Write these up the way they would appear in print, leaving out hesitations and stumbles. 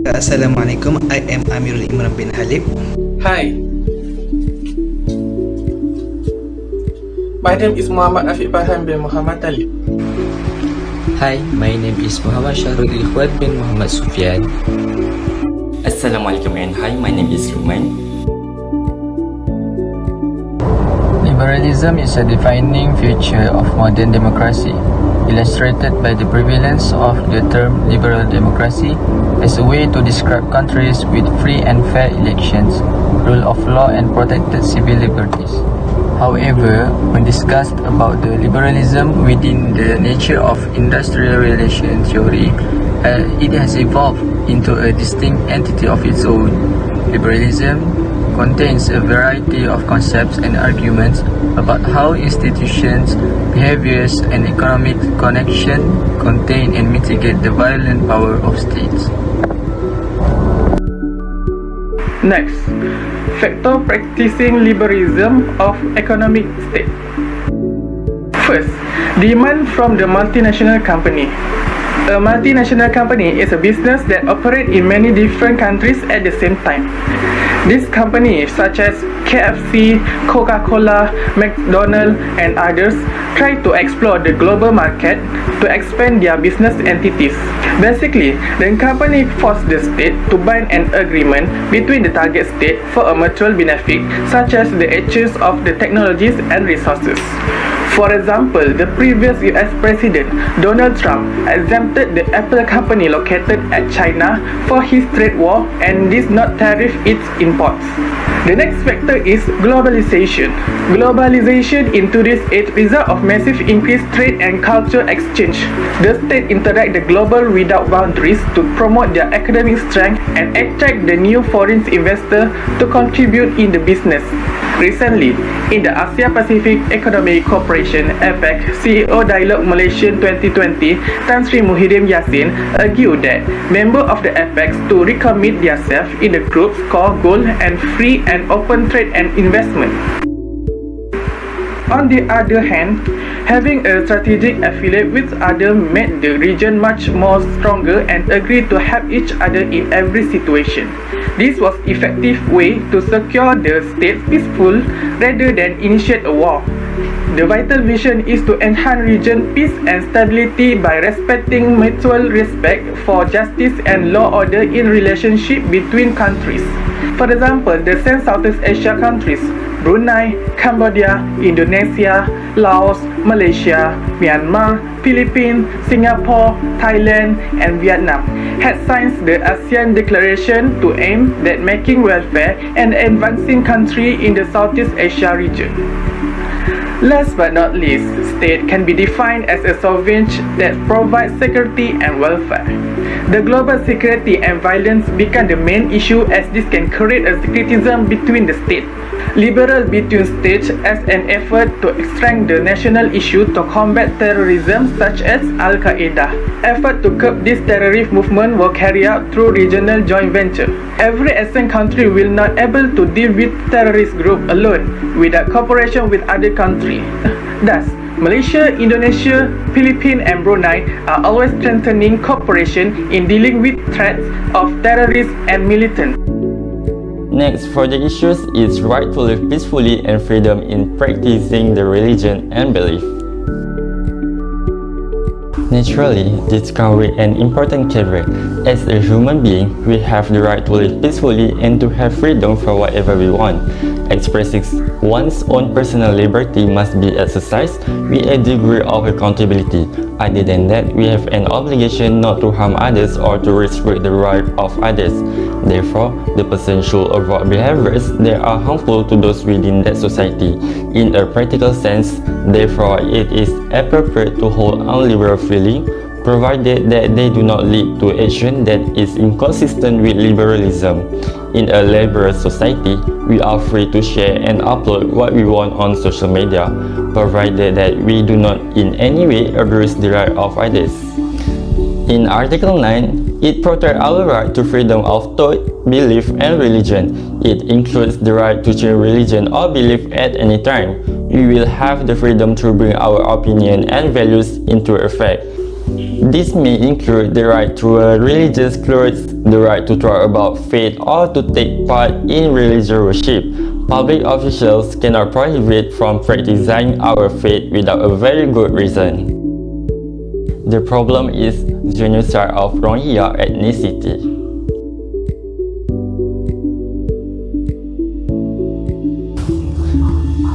Assalamualaikum, I am Amirul Imran bin Halib. Hi, my name is Muhammad Afiq Farhan bin Muhammad Talib. Hi, my name is Muhammad Syahrul Ikhwan bin Muhammad Sufyan. Assalamualaikum and hi, my name is Ruman. Liberalism is a defining feature of modern democracy, illustrated by the prevalence of the term liberal democracy as a way to describe countries with free and fair elections, rule of law and protected civil liberties. However, when discussed about the liberalism within the nature of industrial relation theory, it has evolved into a distinct entity of its own. Liberalism contains a variety of concepts and arguments about how institutions, behaviors, and economic connection contain and mitigate the violent power of states. Next, factor practicing liberalism of economic state. First, demand from the multinational company. A multinational company is a business that operates in many different countries at the same time. These companies such as KFC, Coca-Cola, McDonald's and others try to explore the global market to expand their business entities. Basically, the company forces the state to bind an agreement between the target state for a mutual benefit such as the exchange of the technologies and resources. For example, the previous US President Donald Trump exempted the Apple company located at China for his trade war and did not tariff its imports. The next factor is globalization. Globalization into this age result of massive increased trade and cultural exchange. The state interact the global without boundaries to promote their economic strength and attract the new foreign investor to contribute in the business. Recently, in the Asia Pacific Economic Cooperation (APEC) CEO Dialogue Malaysia 2020, Tan Sri Muhyiddin Yassin argued that members of the APEC to recommit themselves in the groups called Goal and Free and Open Trade and Investment. On the other hand, having a strategic affiliate with others made the region much more stronger and agreed to help each other in every situation. This was an effective way to secure the state peaceful rather than initiate a war. The vital vision is to enhance region peace and stability by respecting mutual respect for justice and law order in relationship between countries. For example, the same Southeast Asia countries, Brunei, Cambodia, Indonesia, Laos, Malaysia, Myanmar, Philippines, Singapore, Thailand, and Vietnam had signed the ASEAN Declaration to aim at making welfare and advancing countries in the Southeast Asia region. Last but not least, state can be defined as a sovereign that provides security and welfare. The global security and violence become the main issue as this can create a criticism between the state. Liberal between states as an effort to extract the national issue to combat terrorism such as Al-Qaeda. Effort to curb this terrorist movement will carry out through regional joint venture. Every ASEAN country will not able to deal with terrorist group alone without cooperation with other countries. Thus, Malaysia, Indonesia, Philippines and Brunei are always strengthening cooperation in dealing with threats of terrorists and militants. Next, for the issues is right to live peacefully and freedom in practicing the religion and belief. Naturally, this comes with an important caveat. As a human being, we have the right to live peacefully and to have freedom for whatever we want. Expressing one's own personal liberty must be exercised with a degree of accountability. Other than that, we have an obligation not to harm others or to restrict the right of others. Therefore, the person should avoid behaviors that are harmful to those within that society. In a practical sense, therefore, it is appropriate to hold unliberal feeling, provided that they do not lead to action that is inconsistent with liberalism. In a liberal society, we are free to share and upload what we want on social media, provided that we do not in any way abuse the right of others. In Article 9, it protects our right to freedom of thought, belief, and religion. It includes the right to change religion or belief at any time. We will have the freedom to bring our opinion and values into effect. This may include the right to wear religious clothes, the right to talk about faith or to take part in religious worship. Public officials cannot prohibit from practicing our faith without a very good reason. The problem is genocide of Rohingya ethnicity.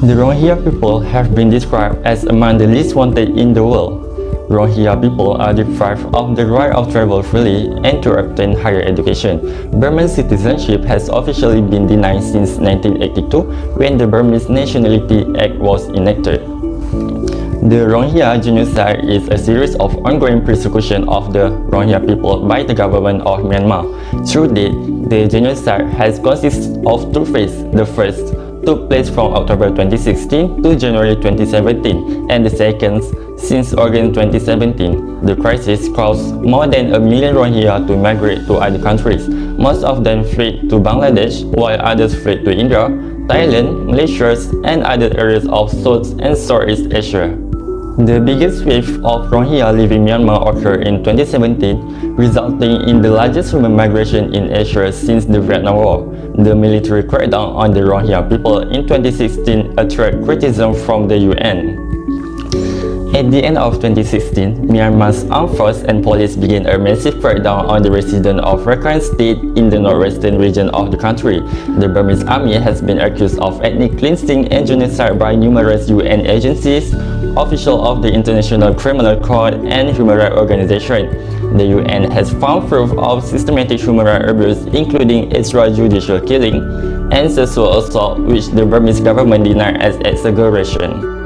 The Rohingya people have been described as among the least wanted in the world. Rohingya people are deprived of the right of travel freely and to obtain higher education. Burman citizenship has officially been denied since 1982 when the Burmese Nationality Act was enacted. The Rohingya genocide is a series of ongoing persecution of the Rohingya people by the government of Myanmar. Through date, the genocide has consisted of two phases. The first took place from October 2016 to January 2017, and the second since August 2017. The crisis caused more than 1 million Rohingya to migrate to other countries. Most of them fled to Bangladesh, while others fled to India, Thailand, Malaysia, and other areas of South and Southeast Asia. The biggest wave of Rohingya leaving Myanmar occurred in 2017, resulting in the largest human migration in Asia since the Vietnam War. The military crackdown on the Rohingya people in 2016 attracted criticism from the UN. At the end of 2016, Myanmar's armed forces and police began a massive crackdown on the residents of Rakhine State in the northwestern region of the country. The Burmese army has been accused of ethnic cleansing and genocide by numerous UN agencies, officials of the International Criminal Court, and human rights organizations. The UN has found proof of systematic human rights abuse, including extrajudicial killing and sexual assault, which the Burmese government denied as exaggeration.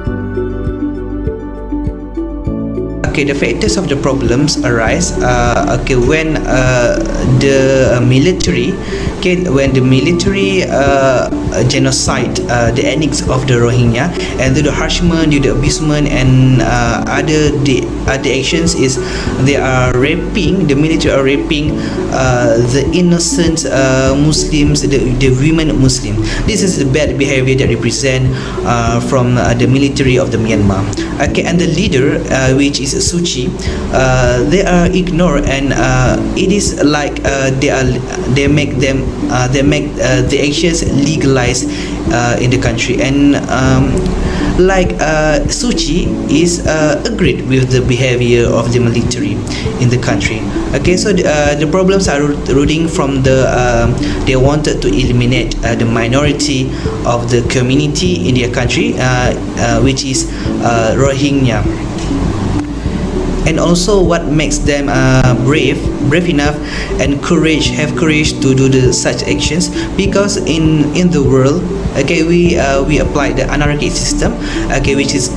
Okay, the factors of the problems arise when the military genocide the ethnics of the Rohingya, and the harassment, the abusement, and other actions is they are raping. The military are raping the innocent Muslims, the women Muslim. This is the bad behavior that represent from the military of the Myanmar. Okay, and the leader, which is Suchi, they are ignored, and it is like they make the actions legalized in the country, and Suchi is agreed with the behavior of the military in the country. Okay, so the problems are rooting from they wanted to eliminate the minority of the community in their country, which is Rohingya. And also what makes them brave enough and have courage to do such actions, because in the world, okay, we apply the anarchy system, okay, which is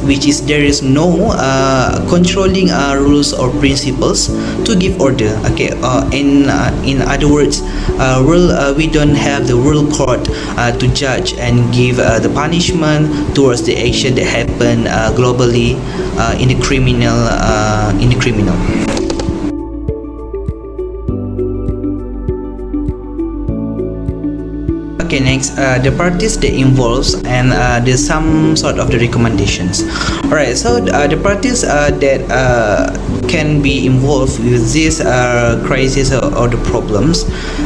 there is no controlling rules or principles to give order, okay. In other words, we don't have the world court to judge and give the punishment towards the action that happen globally in the criminal. Okay, next, the parties that involves, and there's some sort of the recommendations. Alright, so the parties that can be involved with this crisis or the problems,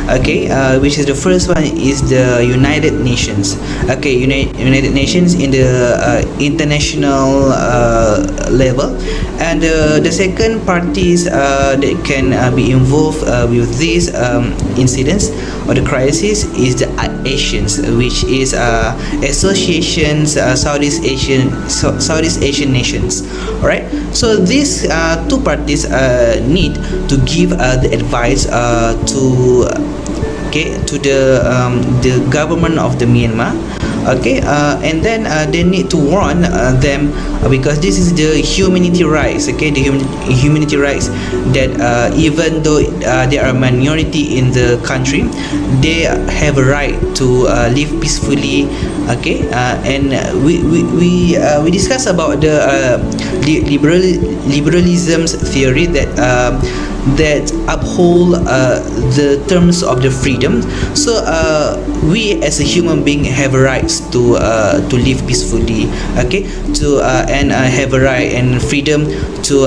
okay, which is the first one is the United Nations. Okay, United Nations in the international level, and the second parties that can be involved with these incidents or the crisis is the Asians, which is associations, Southeast Asian nations. All right, so these two parties need to give the advice to the government of the Myanmar, okay, and then they need to warn them, because this is the humanity rights, okay, the humanity rights that even though they are a minority in the country, they have a right to live peacefully, okay. And we discuss about the liberalism's theory that uphold the terms of the freedom. So we as a human being have rights to live peacefully, okay, to and have a right and freedom to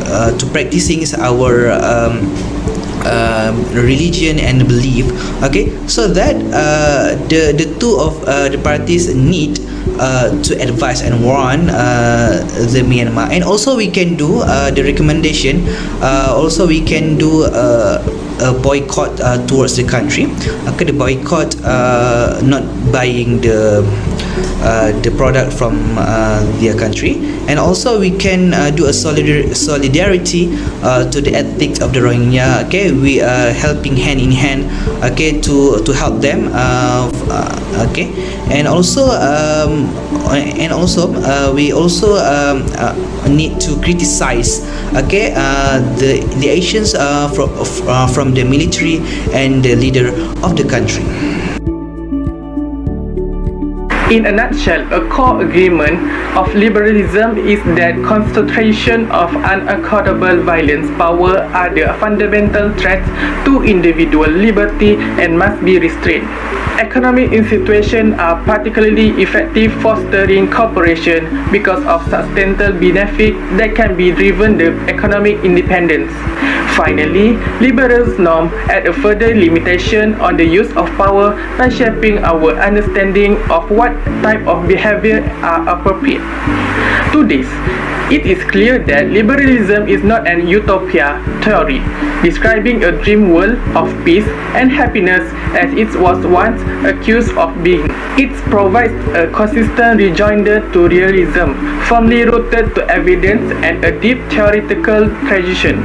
to practicing our religion and belief. Okay, so that the two of the parties need to advise and warn the Myanmar, and also we can do the recommendation. Also we can do a boycott towards the country. Okay, the boycott, not buying the product from their country, and also we can do a solidarity to the ethics of the Rohingya. Okay, we are helping hand in hand, okay, to help them. Okay, and also we also need to criticize, okay, the actions from the military and the leader of the country. In a nutshell, a core agreement of liberalism is that concentration of unaccountable violence power are the fundamental threats to individual liberty and must be restrained. Economic institutions are particularly effective fostering cooperation because of substantial benefit that can be driven the economic independence. Finally, liberals norms add a further limitation on the use of power by shaping our understanding of what type of behavior are appropriate. To this, it is clear that liberalism is not an utopia theory, describing a dream world of peace and happiness as it was once accused of being. It provides a consistent rejoinder to realism, firmly rooted to evidence and a deep theoretical tradition.